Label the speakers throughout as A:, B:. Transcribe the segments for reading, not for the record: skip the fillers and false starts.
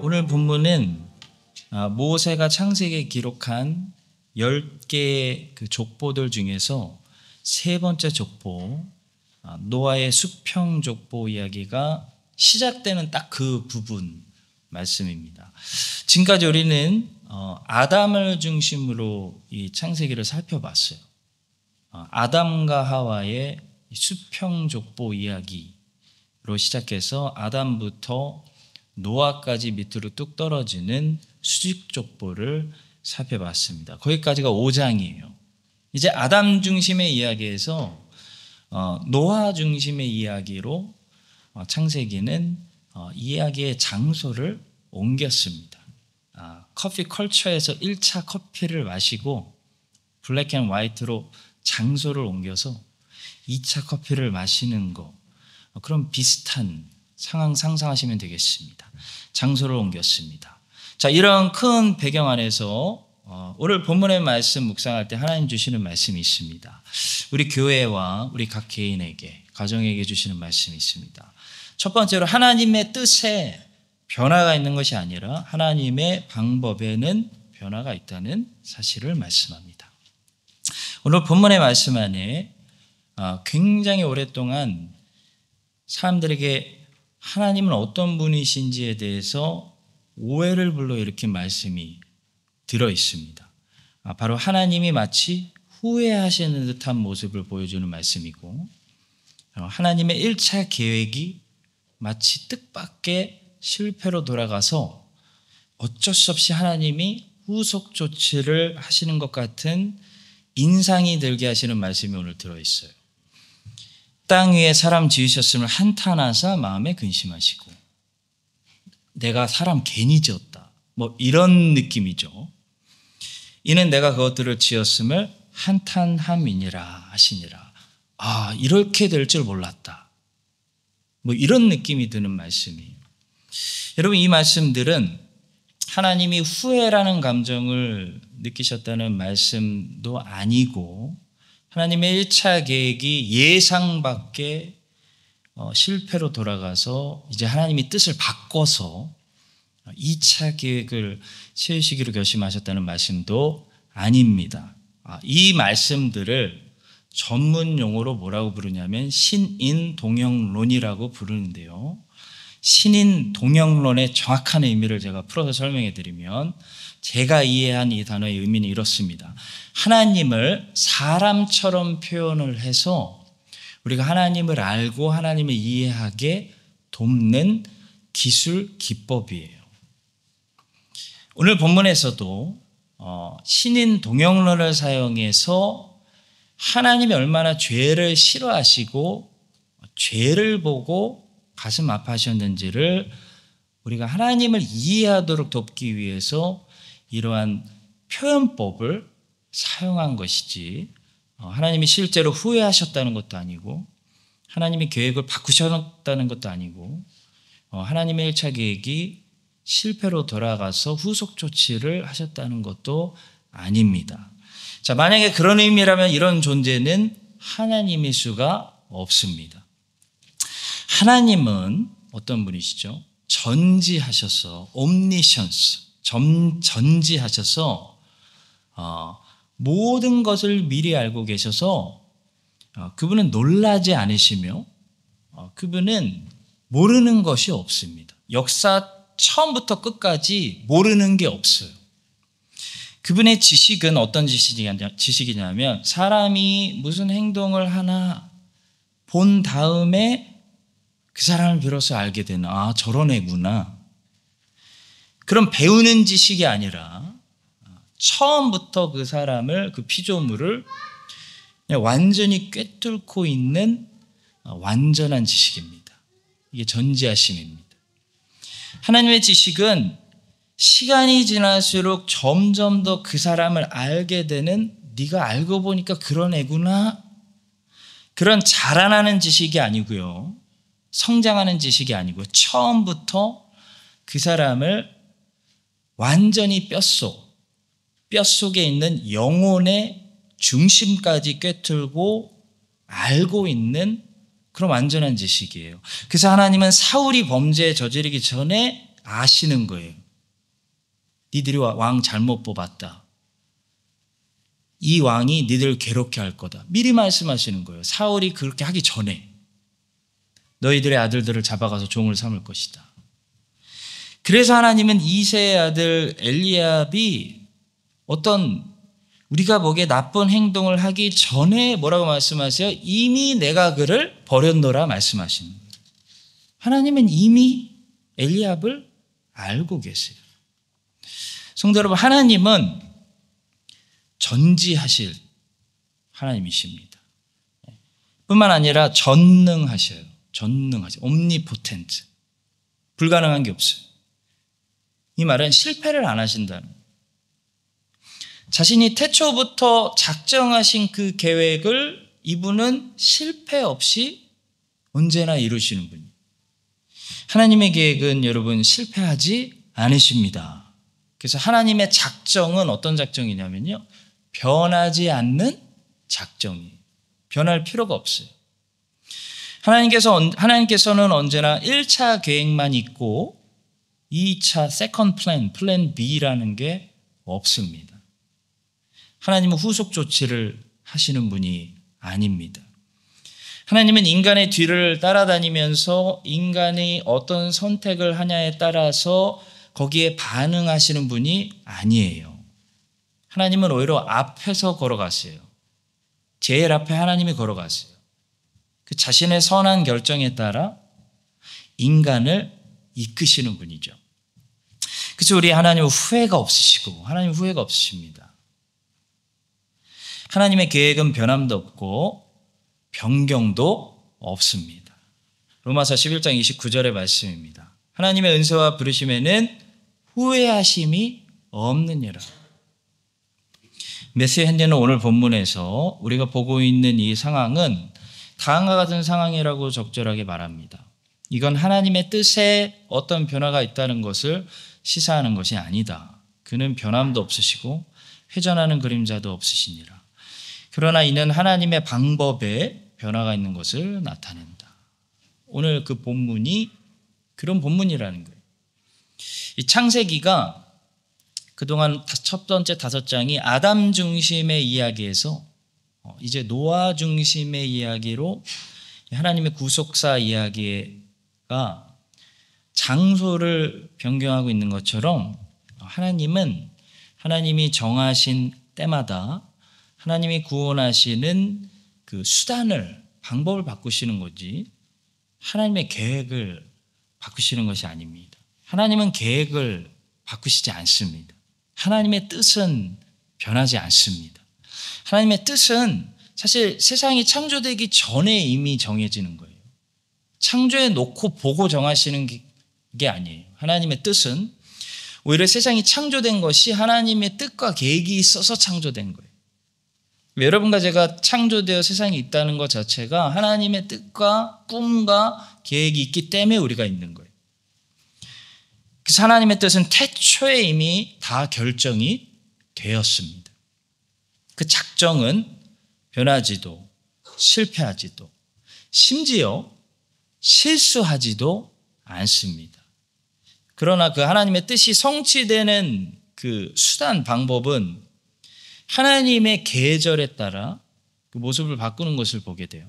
A: 오늘 본문은 모세가 창세기에 기록한 10개의 그 족보들 중에서 세 번째 족보, 노아의 수평 족보 이야기가 시작되는 딱 그 부분 말씀입니다. 지금까지 우리는 아담을 중심으로 이 창세기를 살펴봤어요. 아담과 하와의 수평 족보 이야기로 시작해서 아담부터 노아까지 밑으로 뚝 떨어지는 수직 족보를 살펴봤습니다. 거기까지가 5장이에요. 이제 아담 중심의 이야기에서 노아 중심의 이야기로 창세기는 이야기의 장소를 옮겼습니다. 커피 컬처에서 1차 커피를 마시고 블랙 앤 화이트로 장소를 옮겨서 2차 커피를 마시는 거, 그런 비슷한 상황 상상하시면 되겠습니다. 장소를 옮겼습니다. 자, 이런 큰 배경 안에서 오늘 본문의 말씀 묵상할 때 하나님 주시는 말씀이 있습니다. 우리 교회와 우리 각 개인에게, 가정에게 주시는 말씀이 있습니다. 첫 번째로 하나님의 뜻에 변화가 있는 것이 아니라 하나님의 방법에는 변화가 있다는 사실을 말씀합니다. 오늘 본문의 말씀 안에 굉장히 오랫동안 사람들에게 하나님은 어떤 분이신지에 대해서 오해를 불러일으킨 말씀이 들어있습니다. 바로 하나님이 마치 후회하시는 듯한 모습을 보여주는 말씀이고, 하나님의 1차 계획이 마치 뜻밖의 실패로 돌아가서 어쩔 수 없이 하나님이 후속 조치를 하시는 것 같은 인상이 들게 하시는 말씀이 오늘 들어있어요. 땅 위에 사람 지으셨음을 한탄하사 마음에 근심하시고, 내가 사람 괜히 지었다, 뭐 이런 느낌이죠. 이는 내가 그것들을 지었음을 한탄함이니라 하시니라. 이렇게 될 줄 몰랐다, 뭐 이런 느낌이 드는 말씀이에요. 여러분, 이 말씀들은 하나님이 후회라는 감정을 느끼셨다는 말씀도 아니고, 하나님의 1차 계획이 예상 밖의 실패로 돌아가서 이제 하나님이 뜻을 바꿔서 2차 계획을 세우시기로 결심하셨다는 말씀도 아닙니다. 이 말씀들을 전문 용어로 뭐라고 부르냐면 신인동역론이라고 부르는데요. 신인동역론의 정확한 의미를 제가 풀어서 설명해 드리면, 제가 이해한 이 단어의 의미는 이렇습니다. 하나님을 사람처럼 표현을 해서 우리가 하나님을 알고 하나님을 이해하게 돕는 기술, 기법이에요. 오늘 본문에서도 신인동역론을 사용해서 하나님이 얼마나 죄를 싫어하시고 죄를 보고 가슴 아파하셨는지를 우리가 하나님을 이해하도록 돕기 위해서 이러한 표현법을 사용한 것이지, 하나님이 실제로 후회하셨다는 것도 아니고, 하나님이 계획을 바꾸셨다는 것도 아니고, 하나님의 1차 계획이 실패로 돌아가서 후속 조치를 하셨다는 것도 아닙니다. 자, 만약에 그런 의미라면 이런 존재는 하나님일 수가 없습니다. 하나님은 어떤 분이시죠? 전지하셔서, omniscience, 전지하셔서 모든 것을 미리 알고 계셔서 그분은 놀라지 않으시며 그분은 모르는 것이 없습니다. 역사 처음부터 끝까지 모르는 게 없어요. 그분의 지식은 어떤 지식이냐면, 사람이 무슨 행동을 하나 본 다음에 그 사람을 비로소 알게 되는, 저런 애구나. 그럼 배우는 지식이 아니라 처음부터 그 사람을, 그 피조물을 완전히 꿰뚫고 있는 완전한 지식입니다. 이게 전지하심입니다. 하나님의 지식은 시간이 지날수록 점점 더 그 사람을 알게 되는, 네가 알고 보니까 그런 애구나, 그런 자라나는 지식이 아니고요, 성장하는 지식이 아니고요, 처음부터 그 사람을 완전히 뼛속에 있는 영혼의 중심까지 꿰뚫고 알고 있는 그런 완전한 지식이에요. 그래서 하나님은 사울이 범죄에 저지르기 전에 아시는 거예요. 니들이 왕 잘못 뽑았다. 이 왕이 니들을 괴롭게 할 거다. 미리 말씀하시는 거예요. 사울이 그렇게 하기 전에 너희들의 아들들을 잡아가서 종을 삼을 것이다. 그래서 하나님은 이새의 아들 엘리압이 어떤 우리가 보기에 나쁜 행동을 하기 전에 뭐라고 말씀하세요? 이미 내가 그를 버렸노라 말씀하시는 거예요. 하나님은 이미 엘리압을 알고 계세요. 성도 여러분, 하나님은 전지하실 하나님이십니다. 뿐만 아니라 전능하셔요. 전능하셔요. 옴니포텐트. 불가능한 게 없어요. 이 말은 실패를 안 하신다는 거예요. 자신이 태초부터 작정하신 그 계획을 이분은 실패 없이 언제나 이루시는 분이에요. 하나님의 계획은 여러분 실패하지 않으십니다. 그래서 하나님의 작정은 어떤 작정이냐면요. 변하지 않는 작정이에요. 변할 필요가 없어요. 하나님께서는 언제나 1차 계획만 있고 2차 second plan B라는 게 없습니다. 하나님은 후속 조치를 하시는 분이 아닙니다. 하나님은 인간의 뒤를 따라다니면서 인간이 어떤 선택을 하냐에 따라서 거기에 반응하시는 분이 아니에요. 하나님은 오히려 앞에서 걸어가세요. 제일 앞에 하나님이 걸어가세요. 그 자신의 선한 결정에 따라 인간을 이끄시는 분이죠. 그래서 우리 하나님은 후회가 없으시고 하나님 후회가 없으십니다. 하나님의 계획은 변함도 없고 변경도 없습니다. 로마서 11장 29절의 말씀입니다. 하나님의 은혜와 부르심에는 후회하심이 없느니라. 메시아 현재는 오늘 본문에서 우리가 보고 있는 이 상황은 다음과 같은 상황이라고 적절하게 말합니다. 이건 하나님의 뜻에 어떤 변화가 있다는 것을 시사하는 것이 아니다. 그는 변함도 없으시고 회전하는 그림자도 없으시니라. 그러나 이는 하나님의 방법에 변화가 있는 것을 나타낸다. 오늘 그 본문이 그런 본문이라는 거예요. 이 창세기가 그동안 첫 번째 5장이 아담 중심의 이야기에서 이제 노아 중심의 이야기로 하나님의 구속사 이야기가 장소를 변경하고 있는 것처럼 하나님이 정하신 때마다 하나님이 구원하시는 그 수단을 방법을 바꾸시는 거지 하나님의 계획을 바꾸시는 것이 아닙니다. 하나님은 계획을 바꾸시지 않습니다. 하나님의 뜻은 변하지 않습니다. 하나님의 뜻은 사실 세상이 창조되기 전에 이미 정해지는 거예요. 창조해 놓고 보고 정하시는 게 아니에요. 하나님의 뜻은 오히려 세상이 창조된 것이 하나님의 뜻과 계획이 있어서 창조된 거예요. 여러분과 제가 창조되어 세상에 있다는 것 자체가 하나님의 뜻과 꿈과 계획이 있기 때문에 우리가 있는 거예요. 그래서 하나님의 뜻은 태초에 이미 다 결정이 되었습니다. 그 작정은 변하지도 실패하지도 심지어 실수하지도 않습니다. 그러나 그 하나님의 뜻이 성취되는 그 수단 방법은 하나님의 계절에 따라 그 모습을 바꾸는 것을 보게 돼요.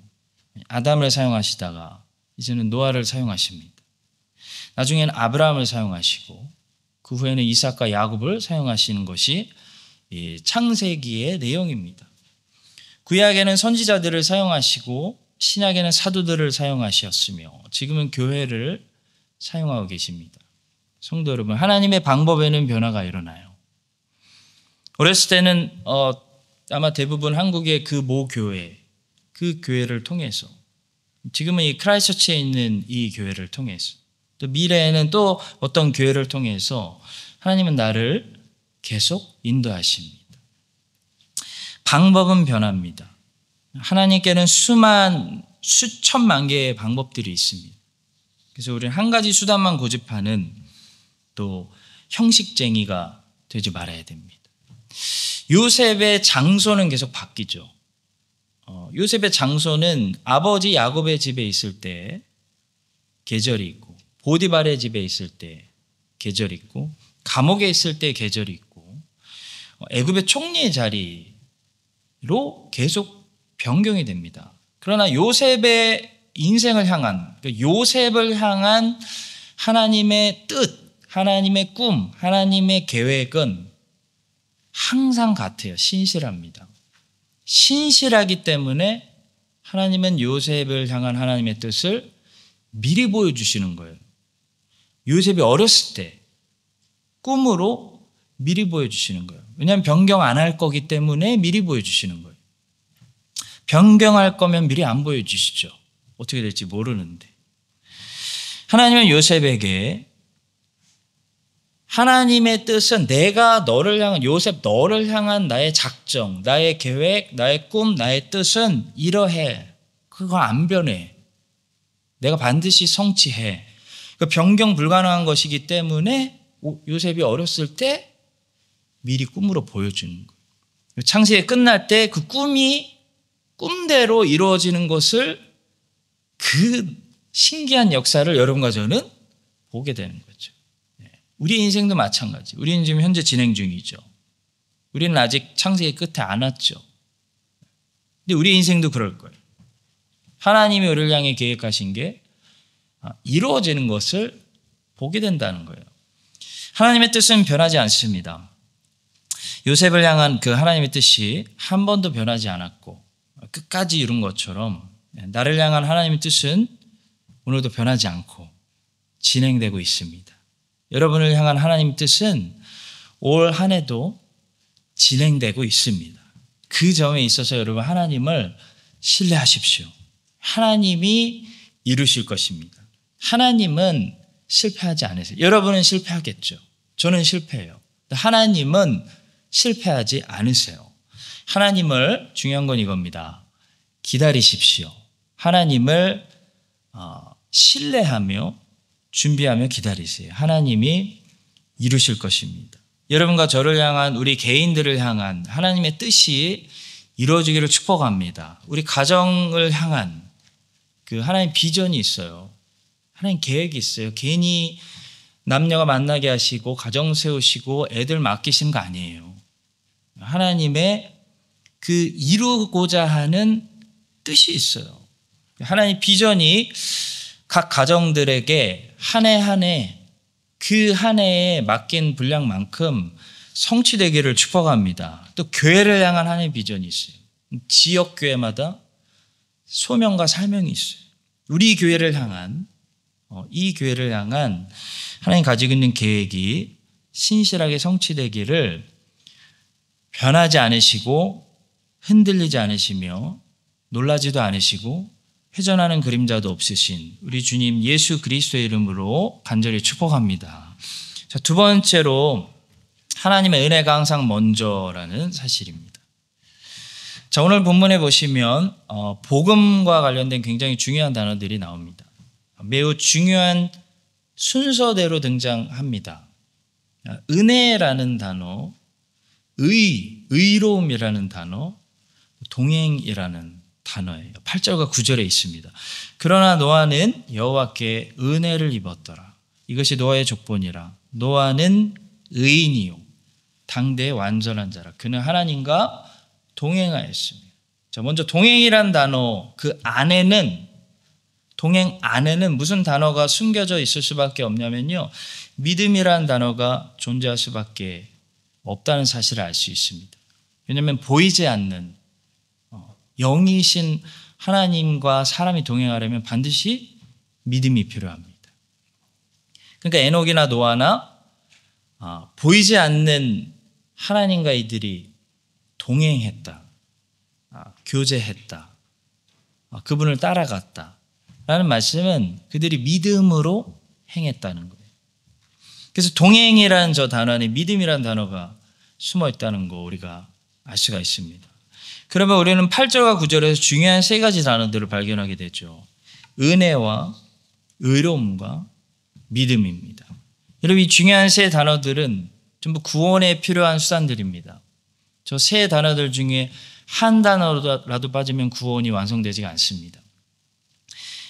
A: 아담을 사용하시다가 이제는 노아를 사용하십니다. 나중에는 아브라함을 사용하시고 그 후에는 이삭과 야곱을 사용하시는 것이 창세기의 내용입니다. 구약에는 선지자들을 사용하시고 신약에는 사도들을 사용하셨으며 지금은 교회를 사용하고 계십니다. 성도 여러분, 하나님의 방법에는 변화가 일어나요. 어렸을 때는 아마 대부분 한국의 그 모 교회, 그 교회를 통해서 지금은 이 크라이스처치에 있는 이 교회를 통해서 또 미래에는 또 어떤 교회를 통해서 하나님은 나를 계속 인도하십니다. 방법은 변합니다. 하나님께는 수천만 개의 방법들이 있습니다. 그래서 우리는 한 가지 수단만 고집하는 또 형식쟁이가 되지 말아야 됩니다. 요셉의 장소는 계속 바뀌죠. 요셉의 장소는 아버지 야곱의 집에 있을 때 계절이 있고, 보디발의 집에 있을 때 계절이 있고, 감옥에 있을 때 계절이 있고, 애굽의 총리의 자리로 계속 변경이 됩니다. 그러나 요셉의 인생을 향한, 요셉을 향한 하나님의 뜻, 하나님의 꿈, 하나님의 계획은 항상 같아요. 신실합니다. 신실하기 때문에 하나님은 요셉을 향한 하나님의 뜻을 미리 보여주시는 거예요. 요셉이 어렸을 때 꿈으로 미리 보여주시는 거예요. 왜냐하면 변경 안 할 거기 때문에 미리 보여주시는 거예요. 변경할 거면 미리 안 보여주시죠. 어떻게 될지 모르는데. 하나님은 요셉에게 하나님의 뜻은 내가 너를 향한, 요셉 너를 향한 나의 작정, 나의 계획, 나의 꿈, 나의 뜻은 이러해. 그거 안 변해. 내가 반드시 성취해. 변경 불가능한 것이기 때문에 요셉이 어렸을 때 미리 꿈으로 보여주는 거예요. 창세기 끝날 때 그 꿈이 꿈대로 이루어지는 것을, 그 신기한 역사를 여러분과 저는 보게 되는 거죠. 우리 인생도 마찬가지. 우리는 지금 현재 진행 중이죠. 우리는 아직 창세기 끝에 안 왔죠. 근데 우리 인생도 그럴 거예요. 하나님이 우리를 향해 계획하신 게 이루어지는 것을 보게 된다는 거예요. 하나님의 뜻은 변하지 않습니다. 요셉을 향한 그 하나님의 뜻이 한 번도 변하지 않았고 끝까지 이룬 것처럼 나를 향한 하나님의 뜻은 오늘도 변하지 않고 진행되고 있습니다. 여러분을 향한 하나님의 뜻은 올 한 해도 진행되고 있습니다. 그 점에 있어서 여러분 하나님을 신뢰하십시오. 하나님이 이루실 것입니다. 하나님은 실패하지 않으세요. 여러분은 실패하겠죠. 저는 실패해요. 하나님은 실패하지 않으세요. 하나님을, 중요한 건 이겁니다. 기다리십시오. 하나님을 신뢰하며 준비하며 기다리세요. 하나님이 이루실 것입니다. 여러분과 저를 향한, 우리 개인들을 향한 하나님의 뜻이 이루어지기를 축복합니다. 우리 가정을 향한 그 하나님 비전이 있어요. 하나님 계획이 있어요. 괜히 남녀가 만나게 하시고 가정 세우시고 애들 맡기신 거 아니에요. 하나님의 그 이루고자 하는 뜻이 있어요. 하나님 비전이 각 가정들에게 한 해 한 해 그 한 해에 맡긴 분량만큼 성취되기를 축복합니다. 또 교회를 향한 하나님의 비전이 있어요. 지역 교회마다 소명과 사명이 있어요. 우리 교회를 향한, 이 교회를 향한 하나님 가지고 있는 계획이 신실하게 성취되기를 변하지 않으시고 흔들리지 않으시며 놀라지도 않으시고 회전하는 그림자도 없으신 우리 주님 예수 그리스도의 이름으로 간절히 축복합니다. 자, 두 번째로 하나님의 은혜가 항상 먼저라는 사실입니다. 자, 오늘 본문에 보시면 복음과 관련된 굉장히 중요한 단어들이 나옵니다. 매우 중요한 순서대로 등장합니다. 은혜라는 단어, 의로움이라는 단어, 동행이라는 단어예요. 8절과 9절에 있습니다. 그러나 노아는 여호와께 은혜를 입었더라. 이것이 노아의 족본이라. 노아는 의인이요 당대의 완전한 자라. 그는 하나님과 동행하였습니다. 자, 먼저 동행이란 단어, 그 안에는, 동행 안에는 무슨 단어가 숨겨져 있을 수밖에 없냐면요, 믿음이란 단어가 존재할 수밖에 없다는 사실을 알 수 있습니다. 왜냐하면 보이지 않는 영이신 하나님과 사람이 동행하려면 반드시 믿음이 필요합니다. 그러니까 에녹이나 노아나 보이지 않는 하나님과 이들이 동행했다, 교제했다, 그분을 따라갔다 라는 말씀은 그들이 믿음으로 행했다는 거예요. 그래서 동행이라는 저 단어 안에 믿음이라는 단어가 숨어 있다는 거 우리가 알 수가 있습니다. 그러면 우리는 8절과 9절에서 중요한 세 가지 단어들을 발견하게 되죠. 은혜와 의로움과 믿음입니다. 여러분, 이 중요한 세 단어들은 전부 구원에 필요한 수단들입니다. 저 세 단어들 중에 한 단어라도 빠지면 구원이 완성되지가 않습니다.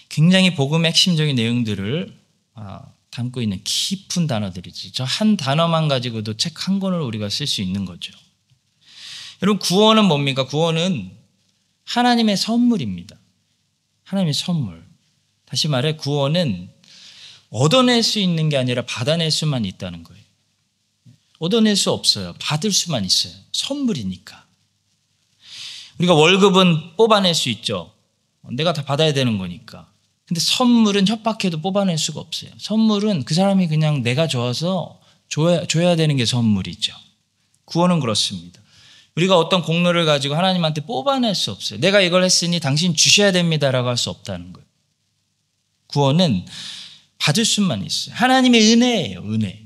A: 굉장히 복음의 핵심적인 내용들을 담고 있는 깊은 단어들이지. 저 한 단어만 가지고도 책 한 권을 우리가 쓸 수 있는 거죠. 여러분, 구원은 뭡니까? 구원은 하나님의 선물입니다. 하나님의 선물. 다시 말해 구원은 얻어낼 수 있는 게 아니라 받아낼 수만 있다는 거예요. 얻어낼 수 없어요. 받을 수만 있어요. 선물이니까. 우리가 월급은 뽑아낼 수 있죠. 내가 다 받아야 되는 거니까. 근데 선물은 협박해도 뽑아낼 수가 없어요. 선물은 그 사람이 그냥 내가 좋아서 줘야 되는 게 선물이죠. 구원은 그렇습니다. 우리가 어떤 공로를 가지고 하나님한테 뽑아낼 수 없어요. 내가 이걸 했으니 당신 주셔야 됩니다라고 할 수 없다는 거예요. 구원은 받을 수만 있어요. 하나님의 은혜예요. 은혜.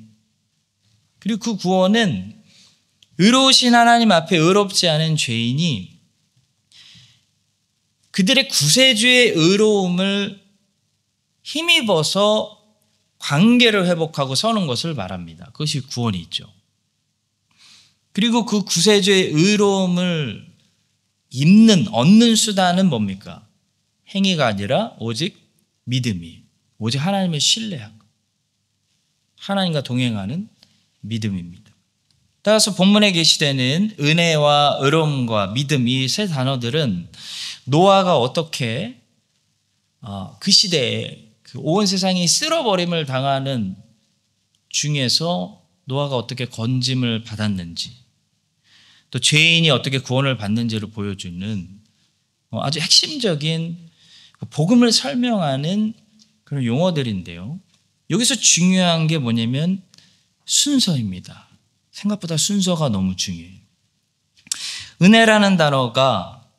A: 그리고 그 구원은 의로우신 하나님 앞에 의롭지 않은 죄인이 그들의 구세주의 의로움을 힘입어서 관계를 회복하고 서는 것을 말합니다. 그것이 구원이 있죠. 그리고 그 구세주의 의로움을 얻는 수단은 뭡니까? 행위가 아니라 오직 믿음이, 오직 하나님을 신뢰하고 하나님과 동행하는 믿음입니다. 따라서 본문에 게시되는 은혜와 의로움과 믿음, 이 세 단어들은 노아가 어떻게 그 시대에 온 세상이 쓸어버림을 당하는 중에서 노아가 어떻게 건짐을 받았는지, 또 죄인이 어떻게 구원을 받는지를 보여주는 아주 핵심적인 복음을 설명하는 그런 용어들인데요. 여기서 중요한 게 뭐냐면 순서입니다. 생각보다 순서가 너무 중요해요. 은혜라는 단어가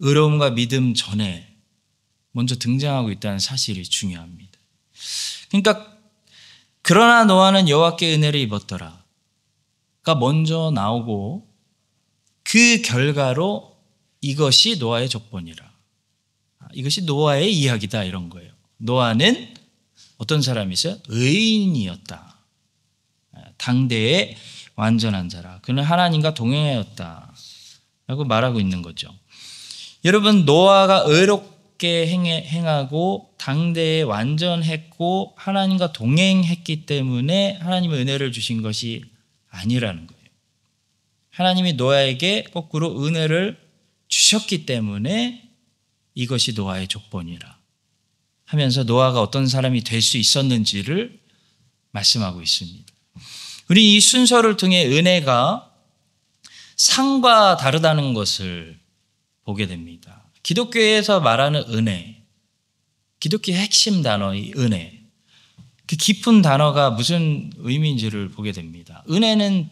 A: 의로움과 믿음 전에 먼저 등장하고 있다는 사실이 중요합니다. 그러니까 그러나 노아는 여호와께 은혜를 입었더라가 먼저 나오고 그 결과로 이것이 노아의 족본이라. 이것이 노아의 이야기다 이런 거예요. 노아는 어떤 사람이었어요? 의인이었다. 당대의 완전한 자라. 그는 하나님과 동행하였다 라고 말하고 있는 거죠. 여러분, 노아가 의롭게 행하고 당대에 완전했고 하나님과 동행했기 때문에 하나님의 은혜를 주신 것이 아니라는 거예요. 하나님이 노아에게 거꾸로 은혜를 주셨기 때문에 이것이 노아의 족본이라 하면서 노아가 어떤 사람이 될 수 있었는지를 말씀하고 있습니다. 우리 이 순서를 통해 은혜가 상과 다르다는 것을 보게 됩니다. 기독교에서 말하는 은혜, 기독교의 핵심 단어의 은혜, 그 깊은 단어가 무슨 의미인지를 보게 됩니다. 은혜는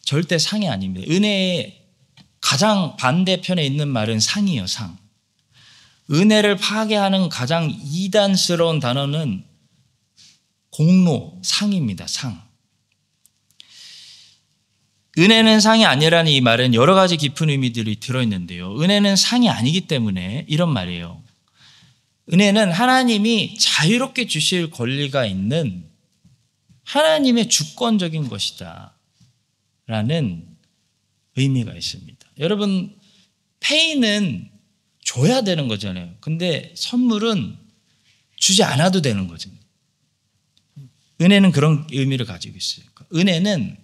A: 절대 상이 아닙니다. 은혜의 가장 반대편에 있는 말은 상이에요, 상. 은혜를 파괴하는 가장 이단스러운 단어는 공로, 상입니다, 상. 은혜는 상이 아니라는 이 말은 여러 가지 깊은 의미들이 들어있는데요. 은혜는 상이 아니기 때문에 이런 말이에요. 은혜는 하나님이 자유롭게 주실 권리가 있는 하나님의 주권적인 것이다 라는 의미가 있습니다. 여러분, 페이는 줘야 되는 거잖아요. 근데 선물은 주지 않아도 되는 거죠. 은혜는 그런 의미를 가지고 있어요. 은혜는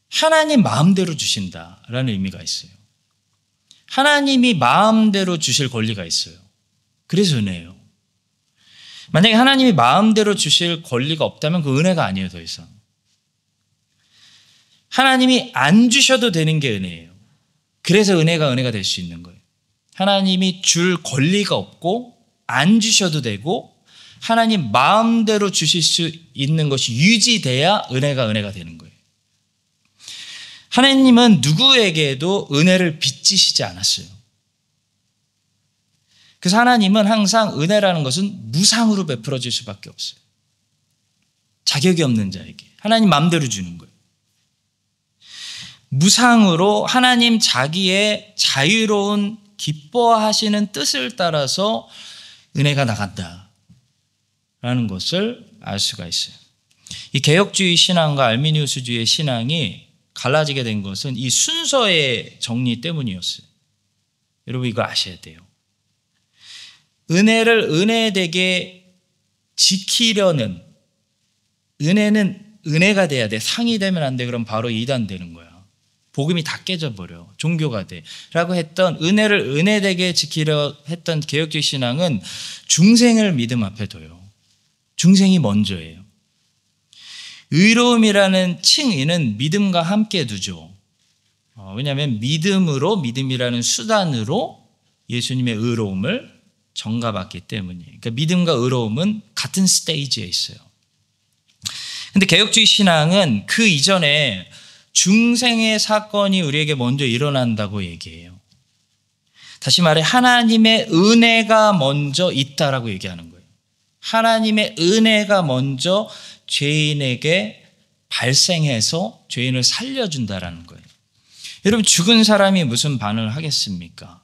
A: 하나님 마음대로 주신다라는 의미가 있어요. 하나님이 마음대로 주실 권리가 있어요. 그래서 은혜예요. 만약에 하나님이 마음대로 주실 권리가 없다면 그 은혜가 아니에요, 더 이상. 하나님이 안 주셔도 되는 게 은혜예요. 그래서 은혜가 될 수 있는 거예요. 하나님이 줄 권리가 없고 안 주셔도 되고 하나님 마음대로 주실 수 있는 것이 유지돼야 은혜가 되는 거예요. 하나님은 누구에게도 은혜를 빚지시지 않았어요. 그래서 하나님은 항상 은혜라는 것은 무상으로 베풀어질 수밖에 없어요. 자격이 없는 자에게 하나님 마음대로 주는 거예요. 무상으로 하나님 자기의 자유로운 기뻐하시는 뜻을 따라서 은혜가 나간다라는 것을 알 수가 있어요. 이 개혁주의 신앙과 알미니우스주의 신앙이 갈라지게 된 것은 이 순서의 정리 때문이었어요. 여러분 이거 아셔야 돼요. 은혜를 은혜되게 지키려는, 은혜는 은혜가 돼야 돼. 상이 되면 안 돼. 그럼 바로 이단되는 거야. 복음이 다 깨져버려. 종교가 돼. 라고 했던, 은혜를 은혜되게 지키려 했던 개혁주의 신앙은 중생을 믿음 앞에 둬요. 중생이 먼저예요. 의로움이라는 칭의는 믿음과 함께 두죠. 왜냐하면 믿음이라는 수단으로 예수님의 의로움을 전가받기 때문이에요. 그러니까 믿음과 의로움은 같은 스테이지에 있어요. 근데 개혁주의 신앙은 그 이전에 중생의 사건이 우리에게 먼저 일어난다고 얘기해요. 다시 말해 하나님의 은혜가 먼저 있다라고 얘기하는 거예요. 하나님의 은혜가 먼저 죄인에게 발생해서 죄인을 살려준다라는 거예요. 여러분 죽은 사람이 무슨 반응을 하겠습니까?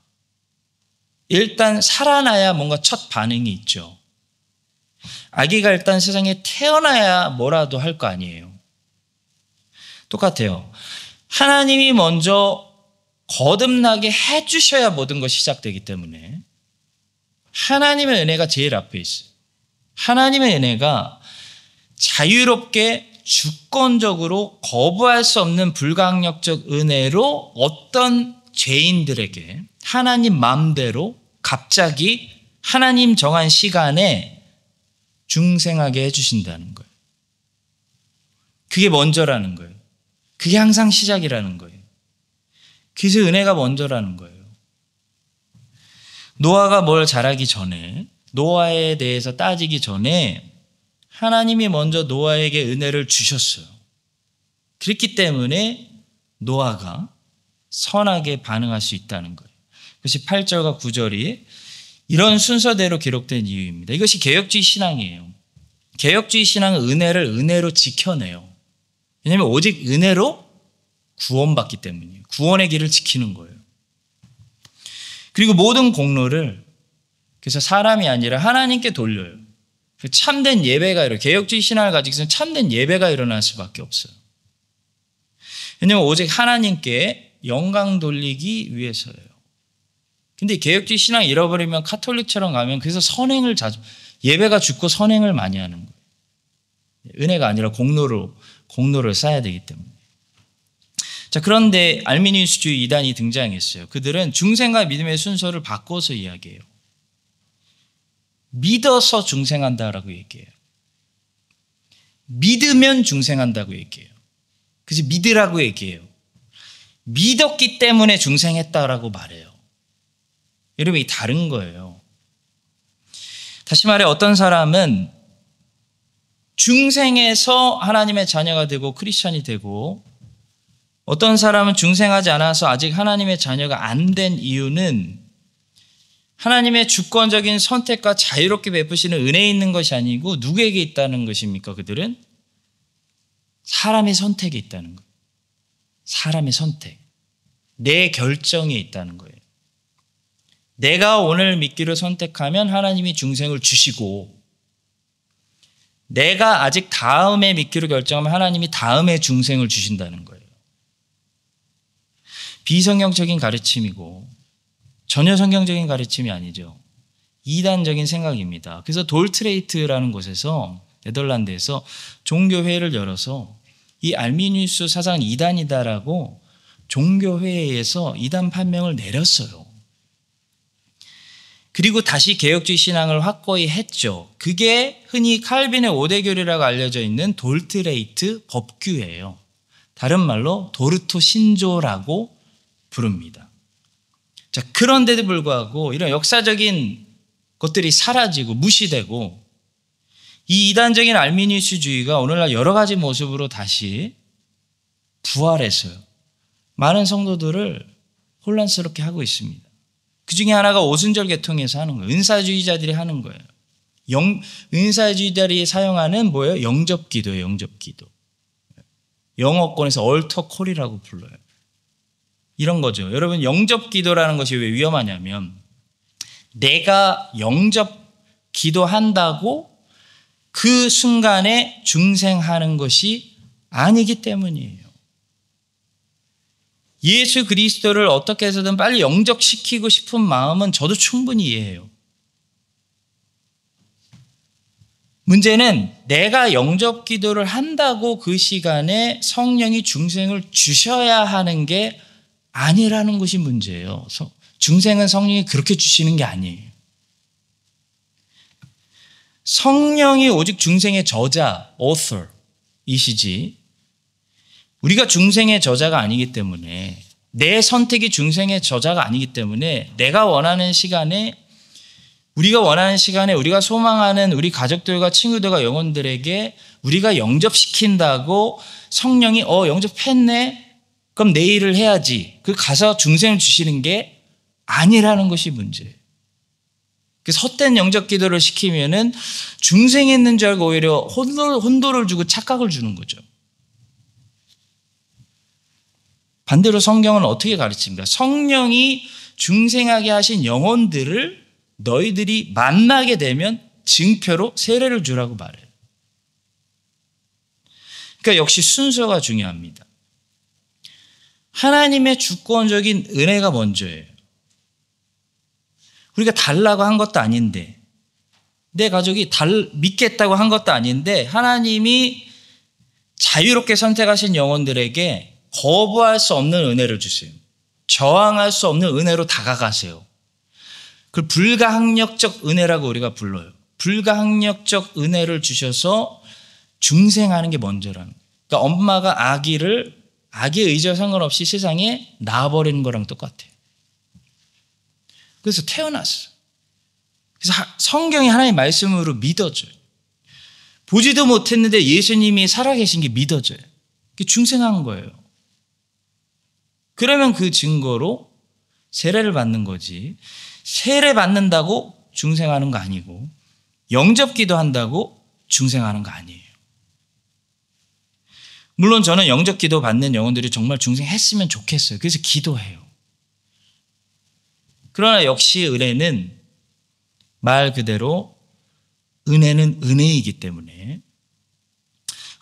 A: 일단 살아나야 뭔가 첫 반응이 있죠. 아기가 일단 세상에 태어나야 뭐라도 할 거 아니에요. 똑같아요. 하나님이 먼저 거듭나게 해주셔야 모든 것이 시작되기 때문에 하나님의 은혜가 제일 앞에 있어요. 하나님의 은혜가 자유롭게 주권적으로 거부할 수 없는 불강력적 은혜로 어떤 죄인들에게 하나님 마음대로 갑자기 하나님 정한 시간에 중생하게 해주신다는 거예요. 그게 먼저라는 거예요. 그게 항상 시작이라는 거예요. 그래서 은혜가 먼저라는 거예요. 노아가 뭘 잘하기 전에, 노아에 대해서 따지기 전에 하나님이 먼저 노아에게 은혜를 주셨어요. 그렇기 때문에 노아가 선하게 반응할 수 있다는 거예요. 그것이 8절과 9절이 이런 순서대로 기록된 이유입니다. 이것이 개혁주의 신앙이에요. 개혁주의 신앙은 은혜를 은혜로 지켜내요. 왜냐하면 오직 은혜로 구원받기 때문이에요. 구원의 길을 지키는 거예요. 그리고 모든 공로를 그래서 사람이 아니라 하나님께 돌려요. 참된 예배가 일어나요. 개혁주의 신앙을 가지고 있으면 참된 예배가 일어날 수밖에 없어요. 왜냐하면 오직 하나님께 영광 돌리기 위해서예요. 근데 개혁주의 신앙 잃어버리면 카톨릭처럼 가면 그래서 선행을 예배가 죽고 선행을 많이 하는 거예요. 은혜가 아니라 공로를 쌓아야 되기 때문에. 자, 그런데 알미니우스주의 이단이 등장했어요. 그들은 중생과 믿음의 순서를 바꿔서 이야기해요. 믿어서 중생한다라고 얘기해요. 믿으면 중생한다고 얘기해요. 그래서 믿으라고 얘기해요. 믿었기 때문에 중생했다라고 말해요. 여러분, 이 다른 거예요. 다시 말해 어떤 사람은 중생에서 하나님의 자녀가 되고 크리스천이 되고 어떤 사람은 중생하지 않아서 아직 하나님의 자녀가 안 된 이유는 하나님의 주권적인 선택과 자유롭게 베푸시는 은혜에 있는 것이 아니고 누구에게 있다는 것입니까? 그들은 사람의 선택에 있다는 거예요. 사람의 선택. 내 결정에 있다는 거예요. 내가 오늘 믿기를 선택하면 하나님이 중생을 주시고 내가 아직 다음에 믿기로 결정하면 하나님이 다음에 중생을 주신다는 거예요. 비성경적인 가르침이고 전혀 성경적인 가르침이 아니죠. 이단적인 생각입니다. 그래서 돌트레이트라는 곳에서 네덜란드에서 종교회를 열어서 이 알미니우스 사상은 이단이다라고 종교회에서 이단 판명을 내렸어요. 그리고 다시 개혁주의 신앙을 확고히 했죠. 그게 흔히 칼빈의 5대 교리라고 알려져 있는 돌트레이트 법규예요. 다른 말로 도르토 신조라고 부릅니다. 자, 그런데도 불구하고 이런 역사적인 것들이 사라지고 무시되고 이 이단적인 알미니우스주의가 오늘날 여러 가지 모습으로 다시 부활했어요. 많은 성도들을 혼란스럽게 하고 있습니다. 그 중에 하나가 오순절 계통에서 하는 거예요. 은사주의자들이 하는 거예요. 은사주의자들이 사용하는 뭐예요? 영접기도예요. 영접기도. 영어권에서 얼터콜이라고 불러요. 이런 거죠. 여러분, 영접기도라는 것이 왜 위험하냐면 내가 영접기도한다고 그 순간에 중생하는 것이 아니기 때문이에요. 예수 그리스도를 어떻게 해서든 빨리 영접시키고 싶은 마음은 저도 충분히 이해해요. 문제는 내가 영접 기도를 한다고 그 시간에 성령이 중생을 주셔야 하는 게 아니라는 것이 문제예요. 중생은 성령이 그렇게 주시는 게 아니에요. 성령이 오직 중생의 저자, author이시지 우리가 중생의 저자가 아니기 때문에 내 선택이 중생의 저자가 아니기 때문에 내가 원하는 시간에 우리가 소망하는 우리 가족들과 친구들과 영혼들에게 우리가 영접시킨다고 성령이 영접했네? 그럼 내일을 해야지. 그 가서 중생을 주시는 게 아니라는 것이 문제예요. 그래서 헛된 영접 기도를 시키면은 중생했는 줄 알고 오히려 혼도를 주고 착각을 주는 거죠. 반대로 성경은 어떻게 가르칩니까? 성령이 중생하게 하신 영혼들을 너희들이 만나게 되면 증표로 세례를 주라고 말해요. 그러니까 역시 순서가 중요합니다. 하나님의 주권적인 은혜가 먼저예요. 우리가 달라고 한 것도 아닌데 내 가족이 믿겠다고 한 것도 아닌데 하나님이 자유롭게 선택하신 영혼들에게 거부할 수 없는 은혜를 주세요. 저항할 수 없는 은혜로 다가가세요. 그걸 불가항력적 은혜라고 우리가 불러요. 불가항력적 은혜를 주셔서 중생하는 게 먼저라는 거예요. 그러니까 엄마가 아기의 의지와 상관없이 세상에 낳아버리는 거랑 똑같아요. 그래서 태어났어. 그래서 성경이 하나님의 말씀으로 믿어져요. 보지도 못했는데 예수님이 살아계신 게 믿어져요. 그게 중생한 거예요. 그러면 그 증거로 세례를 받는 거지. 세례 받는다고 중생하는 거 아니고 영접기도 한다고 중생하는 거 아니에요. 물론 저는 영접기도 받는 영혼들이 정말 중생했으면 좋겠어요. 그래서 기도해요. 그러나 역시 은혜는 말 그대로 은혜는 은혜이기 때문에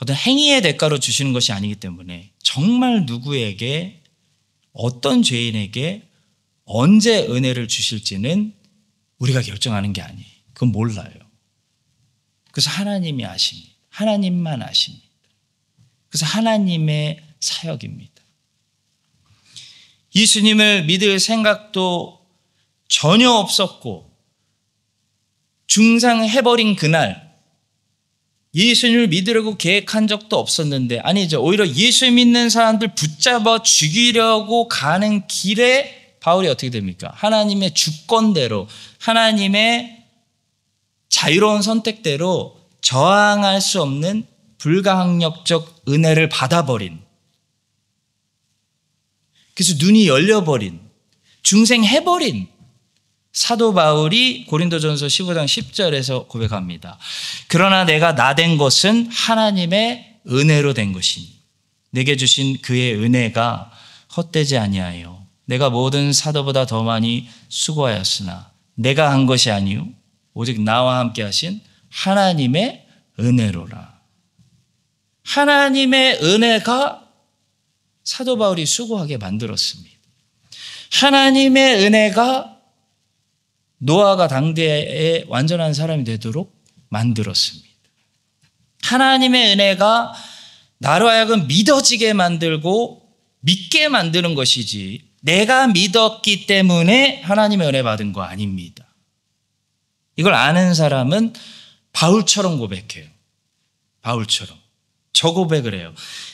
A: 어떤 행위의 대가로 주시는 것이 아니기 때문에 정말 누구에게 어떤 죄인에게 언제 은혜를 주실지는 우리가 결정하는 게 아니에요. 그건 몰라요. 그래서 하나님이 아십니다. 하나님만 아십니다. 그래서 하나님의 사역입니다. 예수님을 믿을 생각도 전혀 없었고 중상해버린 그날 예수님을 믿으려고 계획한 적도 없었는데 아니죠. 오히려 예수 믿는 사람들 붙잡아 죽이려고 가는 길에 바울이 어떻게 됩니까? 하나님의 주권대로 하나님의 자유로운 선택대로 저항할 수 없는 불가항력적 은혜를 받아버린 그래서 눈이 열려버린 중생해버린 사도 바울이 고린도전서 15장 10절에서 고백합니다. 그러나 내가 나된 것은 하나님의 은혜로 된 것이니 내게 주신 그의 은혜가 헛되지 아니하여 내가 모든 사도보다 더 많이 수고하였으나 내가 한 것이 아니요 오직 나와 함께 하신 하나님의 은혜로라. 하나님의 은혜가 사도 바울이 수고하게 만들었습니다. 하나님의 은혜가 노아가 당대에 완전한 사람이 되도록 만들었습니다. 하나님의 은혜가 나로 하여금 믿어지게 만들고 믿게 만드는 것이지 내가 믿었기 때문에 하나님의 은혜 받은 거 아닙니다. 이걸 아는 사람은 바울처럼 고백해요. 바울처럼. 저 고백을 해요.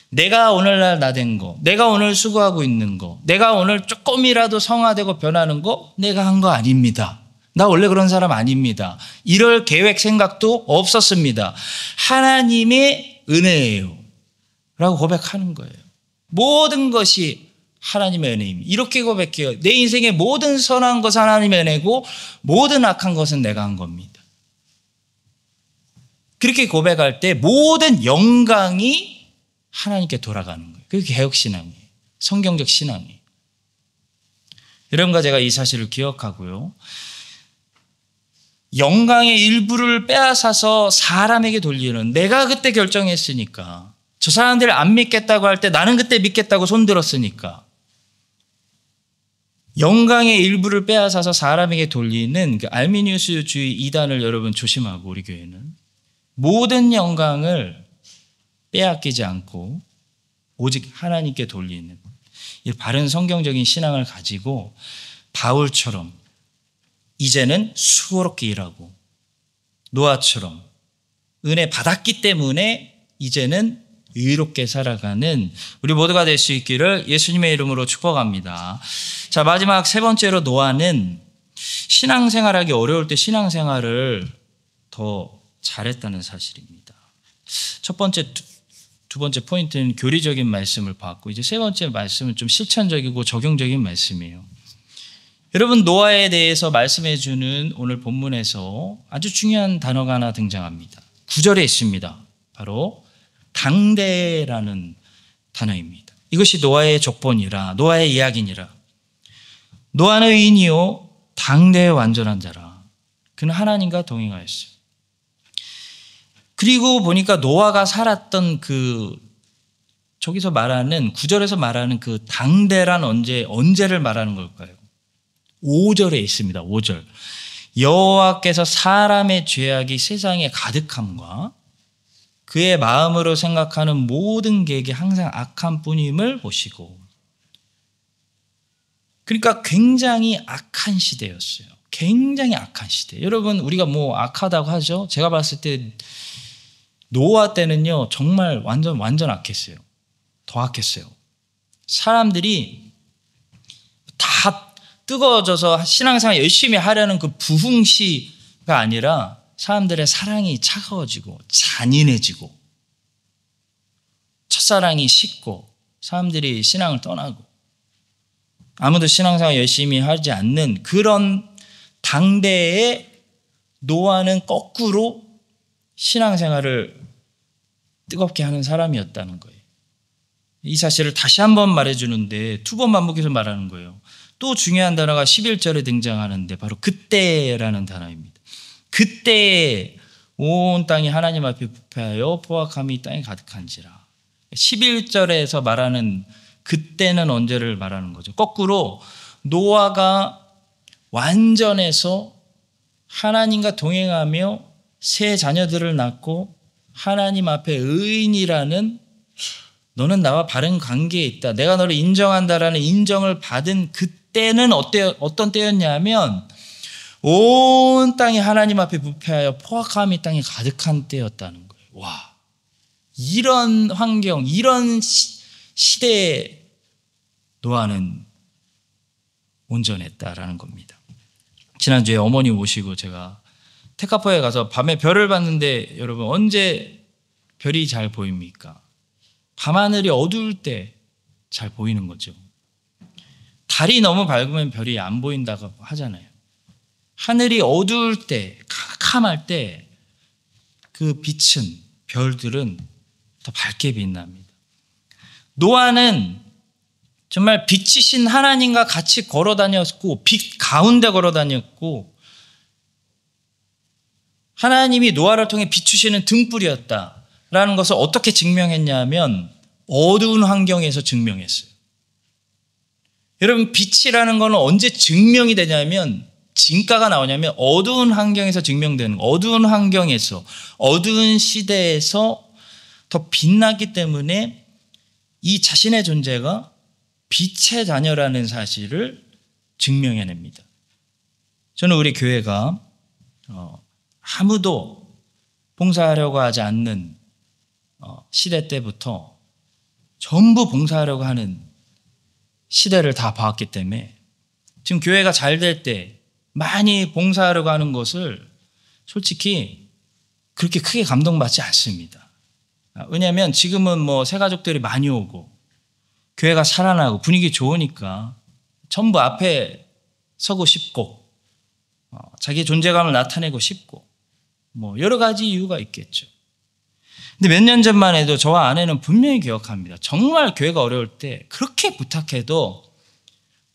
A: 내가 오늘날 나된 거, 내가 오늘 수고하고 있는 거, 내가 오늘 조금이라도 성화되고 변하는 거 내가 한 거 아닙니다. 나 원래 그런 사람 아닙니다. 이럴 계획 생각도 없었습니다. 하나님의 은혜예요. 라고 고백하는 거예요. 모든 것이 하나님의 은혜입니다. 이렇게 고백해요. 내 인생의 모든 선한 것은 하나님의 은혜고 모든 악한 것은 내가 한 겁니다. 그렇게 고백할 때 모든 영광이 하나님께 돌아가는 거예요. 그게 개혁신앙이에요. 성경적 신앙이에요. 여러분과 제가 이 사실을 기억하고요. 영광의 일부를 빼앗아서 사람에게 돌리는 내가 그때 결정했으니까 저 사람들 안 믿겠다고 할 때 나는 그때 믿겠다고 손들었으니까 영광의 일부를 빼앗아서 사람에게 돌리는 그 알미니우스주의 이단을 여러분 조심하고, 우리 교회는 모든 영광을 빼앗기지 않고 오직 하나님께 돌리는 이 바른 성경적인 신앙을 가지고 바울처럼 이제는 수고롭게 일하고, 노아처럼 은혜 받았기 때문에 이제는 의롭게 살아가는 우리 모두가 될 수 있기를 예수님의 이름으로 축복합니다. 자, 마지막 세 번째로, 노아는 신앙생활하기 어려울 때 신앙생활을 더 잘했다는 사실입니다. 첫 번째, 두 번째 포인트는 교리적인 말씀을 봤고, 이제 세 번째 말씀은 좀 실천적이고 적용적인 말씀이에요. 여러분, 노아에 대해서 말씀해 주는 오늘 본문에서 아주 중요한 단어가 하나 등장합니다. 9절에 있습니다. 바로 당대라는 단어입니다. 이것이 노아의 족본이라, 노아의 이야기니라. 노아는 의인이요 당대의 완전한 자라. 그는 하나님과 동행하였어요. 그리고 보니까 노아가 살았던 저기서 말하는 9절에서 말하는 그 당대란 언제를 말하는 걸까요? 5절에 있습니다. 5절. 여호와께서 사람의 죄악이 세상에 가득함과 그의 마음으로 생각하는 모든 계획이 항상 악한 뿐임을 보시고. 그러니까 굉장히 악한 시대였어요. 굉장히 악한 시대. 여러분, 우리가 뭐 악하다고 하죠. 제가 봤을 때 노아 때는요 정말 완전 악했어요. 더 악했어요. 사람들이 다 뜨거워져서 신앙생활 열심히 하려는 그 부흥시가 아니라 사람들의 사랑이 차가워지고 잔인해지고 첫사랑이 식고 사람들이 신앙을 떠나고 아무도 신앙생활 열심히 하지 않는 그런 당대에 노아는 거꾸로 신앙생활을 뜨겁게 하는 사람이었다는 거예요. 이 사실을 다시 한번 말해주는데 두 번 반복해서 말하는 거예요. 또 중요한 단어가 11절에 등장하는데 바로 그때라는 단어입니다. 그때에 온 땅이 하나님 앞에 부패하여 포악함이 땅에 가득한지라. 11절에서 말하는 그때는 언제를 말하는 거죠? 거꾸로 노아가 완전해서 하나님과 동행하며 세 자녀들을 낳고 하나님 앞에 의인이라는, 너는 나와 바른 관계에 있다, 내가 너를 인정한다라는 인정을 받은 그때는 어떤 때였냐면 온 땅이 하나님 앞에 부패하여 포악함이 땅에 가득한 때였다는 거예요. 와, 이런 환경, 이런 시대에 노아는 온전했다라는 겁니다. 지난주에 어머니 모시고 제가 테카포에 가서 밤에 별을 봤는데 여러분, 언제 별이 잘 보입니까? 밤하늘이 어두울 때 잘 보이는 거죠. 달이 너무 밝으면 별이 안 보인다고 하잖아요. 하늘이 어두울 때, 캄캄할 때 그 빛은, 별들은 더 밝게 빛납니다. 노아는 정말 빛이신 하나님과 같이 걸어 다녔고 빛 가운데 걸어 다녔고 하나님이 노아를 통해 비추시는 등불이었다라는 것을 어떻게 증명했냐면 어두운 환경에서 증명했어요. 여러분, 빛이라는 것은 언제 증명이 되냐면, 진가가 나오냐면 어두운 환경에서 증명되는 거예요. 어두운 환경에서, 어두운 시대에서 더 빛나기 때문에 이 자신의 존재가 빛의 자녀라는 사실을 증명해냅니다. 저는 우리 교회가 아무도 봉사하려고 하지 않는 시대 때부터 전부 봉사하려고 하는 시대를 다 봐왔기 때문에 지금 교회가 잘 될 때 많이 봉사하려고 하는 것을 솔직히 그렇게 크게 감동받지 않습니다. 왜냐하면 지금은 뭐 새가족들이 많이 오고 교회가 살아나고 분위기 좋으니까 전부 앞에 서고 싶고 자기 존재감을 나타내고 싶고 뭐 여러 가지 이유가 있겠죠. 근데 몇 년 전만 해도 저와 아내는 분명히 기억합니다. 정말 교회가 어려울 때 그렇게 부탁해도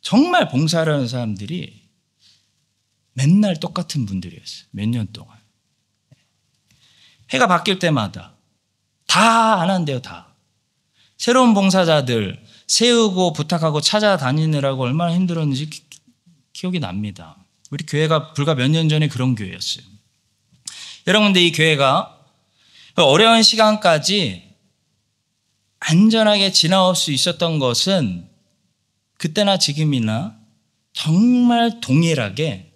A: 정말 봉사하려는 사람들이 맨날 똑같은 분들이었어요. 몇 년 동안. 해가 바뀔 때마다 다 안 한대요. 다. 새로운 봉사자들 세우고 부탁하고 찾아다니느라고 얼마나 힘들었는지 기억이 납니다. 우리 교회가 불과 몇 년 전에 그런 교회였어요. 여러분들, 이 교회가 어려운 시간까지 안전하게 지나올 수 있었던 것은 그때나 지금이나 정말 동일하게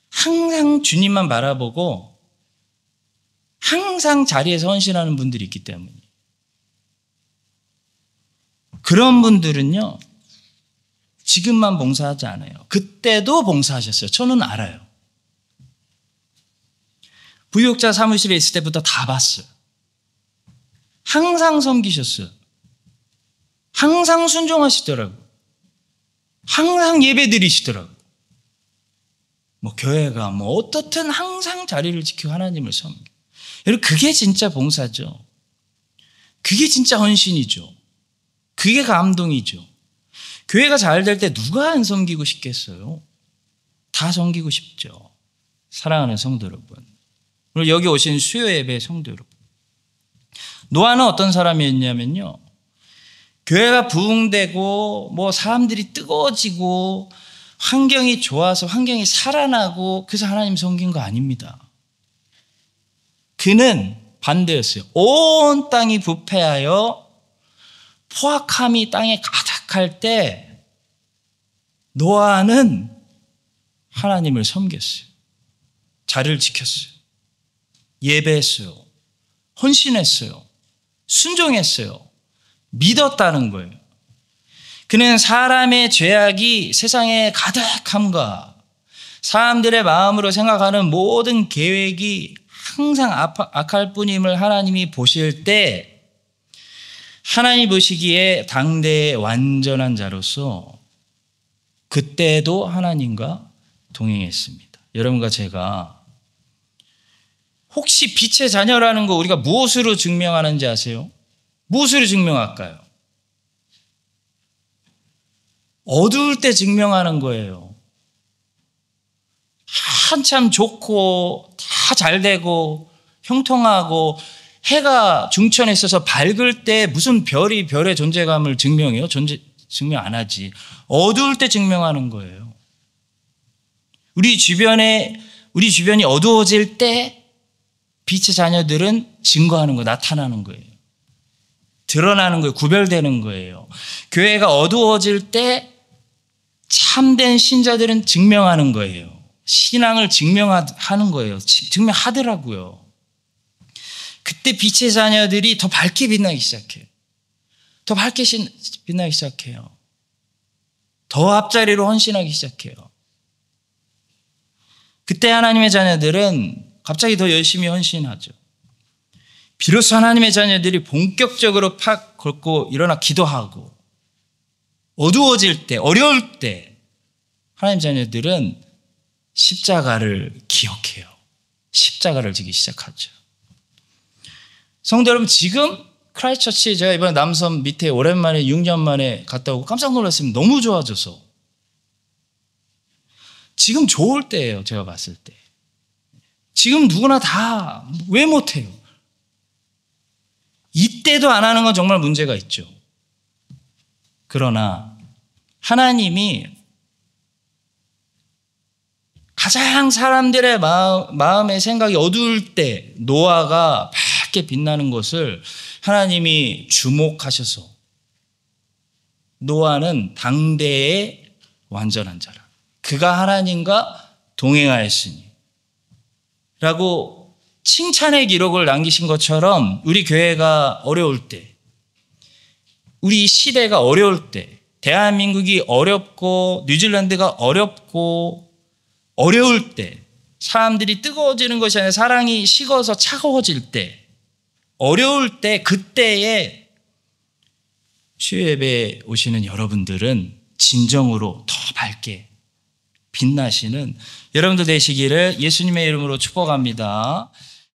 A: 항상 주님만 바라보고 항상 자리에서 헌신하는 분들이 있기 때문이에요. 그런 분들은요, 지금만 봉사하지 않아요. 그때도 봉사하셨어요. 저는 알아요. 부유역자 사무실에 있을 때부터 다 봤어요. 항상 섬기셨어요. 항상 순종하시더라고요. 항상 예배 드리시더라고요. 교회가 어떻든 항상 자리를 지키고 하나님을 섬겨요. 여러분, 그게 진짜 봉사죠. 그게 진짜 헌신이죠. 그게 감동이죠. 교회가 잘 될 때 누가 안 섬기고 싶겠어요? 다 섬기고 싶죠. 사랑하는 성도 여러분. 오늘 여기 오신 수요 예배 성도 여러분. 노아는 어떤 사람이었냐면요, 교회가 부흥되고 사람들이 뜨거워지고 환경이 좋아서 환경이 살아나고 그래서 하나님 섬긴 거 아닙니다. 그는 반대였어요. 온 땅이 부패하여 포악함이 땅에 가득할 때 노아는 하나님을 섬겼어요. 자리를 지켰어요. 예배했어요. 헌신했어요. 순종했어요. 믿었다는 거예요. 그는 사람의 죄악이 세상에 가득함과 사람들의 마음으로 생각하는 모든 계획이 항상 악할 뿐임을 하나님이 보실 때 하나님 보시기에 당대의 완전한 자로서 그때도 하나님과 동행했습니다. 여러분과 제가 혹시 빛의 자녀라는 거 우리가 무엇으로 증명하는지 아세요? 무엇으로 증명할까요? 어두울 때 증명하는 거예요. 한참 좋고 다 잘 되고 형통하고 해가 중천에 있어서 밝을 때 무슨 별이 별의 존재감을 증명해요? 증명 안 하지. 어두울 때 증명하는 거예요. 우리 주변이 어두워질 때 빛의 자녀들은 증거하는 거, 나타나는 거예요. 드러나는 거예요. 구별되는 거예요. 교회가 어두워질 때 참된 신자들은 증명하는 거예요. 신앙을 증명하는 거예요. 증명하더라고요. 그때 빛의 자녀들이 더 밝게 빛나기 시작해요. 더 밝게 빛나기 시작해요. 더 앞자리로 헌신하기 시작해요. 그때 하나님의 자녀들은 갑자기 더 열심히 헌신하죠. 비로소 하나님의 자녀들이 본격적으로 팍 걷고 일어나 기도하고 어두워질 때, 어려울 때 하나님 자녀들은 십자가를 기억해요. 십자가를 지기 시작하죠. 성도 여러분, 지금 크라이스트처치 제가 이번에 남섬 밑에 오랜만에 6년 만에 갔다 오고 깜짝 놀랐습니다. 너무 좋아져서. 지금 좋을 때예요. 제가 봤을 때. 지금 누구나 다 왜 못해요? 이때도 안 하는 건 정말 문제가 있죠. 그러나 하나님이 가장 사람들의 마음의 생각이 어두울 때 노아가 밝게 빛나는 것을 하나님이 주목하셔서 노아는 당대의 완전한 자라. 그가 하나님과 동행하였으니 라고 칭찬의 기록을 남기신 것처럼 우리 교회가 어려울 때, 우리 시대가 어려울 때, 대한민국이 어렵고 뉴질랜드가 어렵고 어려울 때, 사람들이 뜨거워지는 것이 아니라 사랑이 식어서 차가워질 때, 어려울 때, 그때에 수요 예배에 오시는 여러분들은 진정으로 더 밝게 빛나시는 여러분들 되시기를 예수님의 이름으로 축복합니다.